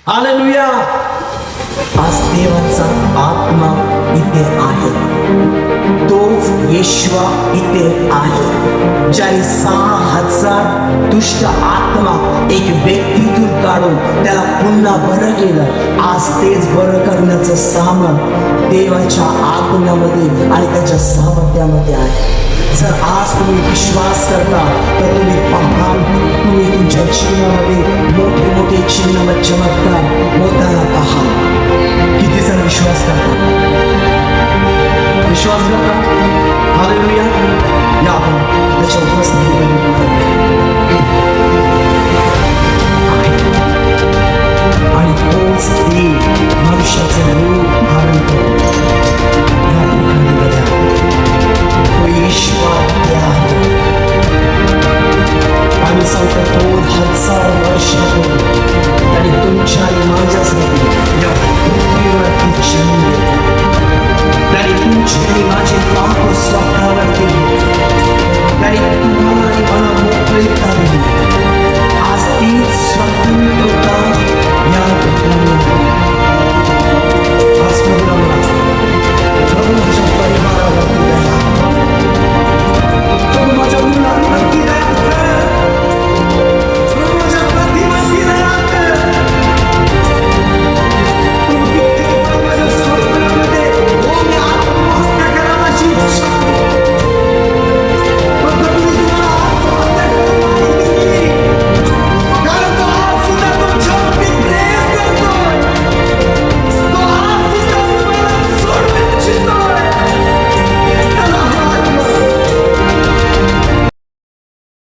Hallelujah. आज देवाचा आत्मा इथे आहे. तोच येशवा इथे आहे, ज्याने 6,000 दुष्ट आत्मा एक व्यक्तीतून काढून त्याला पुन्हा बरं केलं. आज तेच बरं करण्याचं सामर्थ देवाच्या आत्म्यामध्ये आणि त्याच्या सामर्थ्यामध्ये आहे. जर आज तुम्ही विश्वास करता तर तुम्ही पाहाल, तुम्ही तुमच्या जीवनामध्ये मोठे मोठे चिन्ह चमत्कार होताना पाहाल. किती जण विश्वास करतात? विश्वास करतात? हालेलुया. या आपण त्याच्या उपस्थितीमध्ये